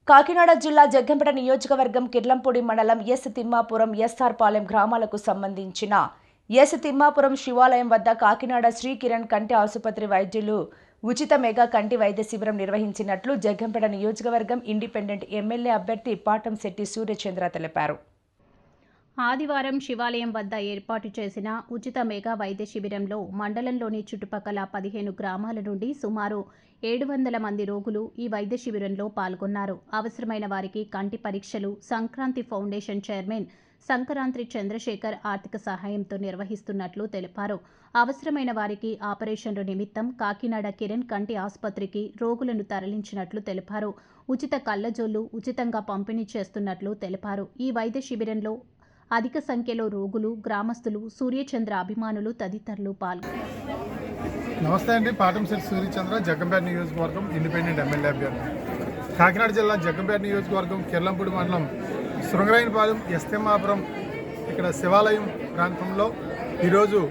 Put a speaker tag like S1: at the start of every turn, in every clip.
S1: కాకినాడ జిల్లా జగ్గంపేట నియోజకవర్గం కిర్లంపూడి మండలం ఎస్ తిమ్మాపురం ఎస్ఆర్ పాలెం గ్రామాలకు సంబంధించిన ఎస్ తిమ్మాపురం శివాలయం వద్ద కాకినాడ శ్రీ కిరణ్ కంటి ఆసుపత్రి వైద్యులు ఉచిత మెగా కంటి వైద్య శిబిరం నిర్వహించినట్లు జగ్గంపేట నియోజకవర్గం ఇండిపెండెంట్ ఎమ్మెల్యే అభ్యర్థి పాటంశెట్టి సూర్యచంద్ర తెలిపారు.
S2: ఆదివారం శివాలయం వద్ద ఏర్పాటు చేసిన ఉచిత మెగా వైద్య శిబిరంలో మండలంలోని చుట్టుపక్కల 15 గ్రామాల నుండి సుమారు 700 మంది రోగులు ఈ వైద్య శిబిరంలో పాల్గొన్నారు. అవసరమైన వారికి కంటి పరీక్షలు సంక్రాంతి ఫౌండేషన్ చైర్మన్ సంక్రాంతి చంద్రశేఖర్ ఆర్థిక సహాయంతో నిర్వహిస్తున్నట్లు తెలిపారు. అవసరమైన వారికి ఆపరేషన్ల నిమిత్తం కాకినాడ కిరణ్ కంటి ఆసుపత్రికి రోగులను తరలించినట్లు తెలిపారు. ఉచిత కళ్లజోళ్లు ఉచితంగా పంపిణీ చేస్తున్నట్లు తెలిపారు. ఈ వైద్య శిబిరంలో అధిక సంఖ్యలో రోగులు, గ్రామస్తులు, సూర్యచంద్ర అభిమానులు తదితరులు పాల్గొన్నారు.
S3: నమస్తే అండి. పాటంశెట్టి సూర్యచంద్ర, జగ్గంపేట నియోజకవర్గం ఇండిపెండెంట్ ఎమ్మెల్యే అభ్యర్థి. కాకినాడ జిల్లా జగ్గంపేట నియోజకవర్గం కిర్లంపూడి మండలం శృంగరాయనపాలెం ఎస్ తిమ్మాపురం ఇక్కడ శివాలయం ప్రాంతంలో ఈరోజు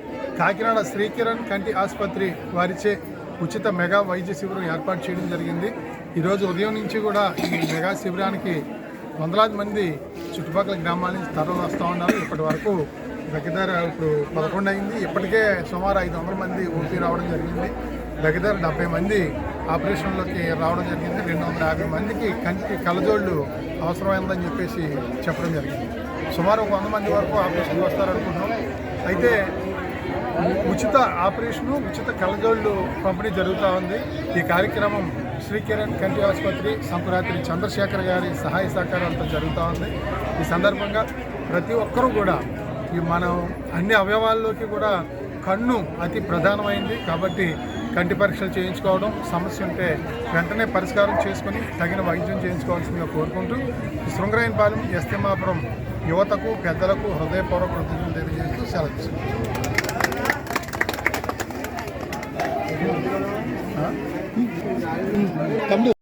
S3: కాకినాడ శ్రీకిరణ్ కంటి ఆసుపత్రి వారిచే ఉచిత మెగా వైద్య శిబిరం ఏర్పాటు చేయడం జరిగింది. ఈరోజు ఉదయం నుంచి కూడా ఈ మెగా శిబిరానికి వందలాది మంది చుట్టుపక్కల గ్రామాల నుంచి తరలి వస్తూ ఉన్నారు. ఇప్పటి వరకు దగ్గర ఇప్పుడు 11 అయింది. ఇప్పటికే సుమారు 500 మంది ఓపీ రావడం జరిగింది. దగ్గర 70 మంది ఆపరేషన్లోకి రావడం జరిగింది. 250 మందికి కంటి కళ్ళజోళ్ళు అవసరమైందని చెప్పేసి చెప్పడం జరిగింది. సుమారు 100 మంది వరకు ఆపరేషన్కి వస్తారనుకుంటున్నాం. అయితే ఉచిత ఆపరేషను, ఉచిత కళ్ళజోళ్ళు పంపిణీ జరుగుతూ ఉంది. ఈ కార్యక్రమం శ్రీకిరణ్ కంటి ఆసుపత్రి సంక్రాంతి చంద్రశేఖర్ గారి సహాయ సహకారాలతో జరుగుతూ ఉంది. ఈ సందర్భంగా ప్రతి ఒక్కరూ కూడా మనం అన్ని అవయవాల్లోకి కూడా కన్ను అతి ప్రధానమైంది కాబట్టి కంటి పరీక్షలు చేయించుకోవడం, సమస్య ఉంటే వెంటనే పరిష్కారం చేసుకుని తగిన వైద్యం చేయించుకోవాల్సిందిగా కోరుకుంటూ శృంగరాయనపాలెం ఎస్ తిమ్మాపురం యువతకు, పెద్దలకు హృదయపూర్వక కృతజ్ఞతలు తెలియజేస్తూ సెలవు.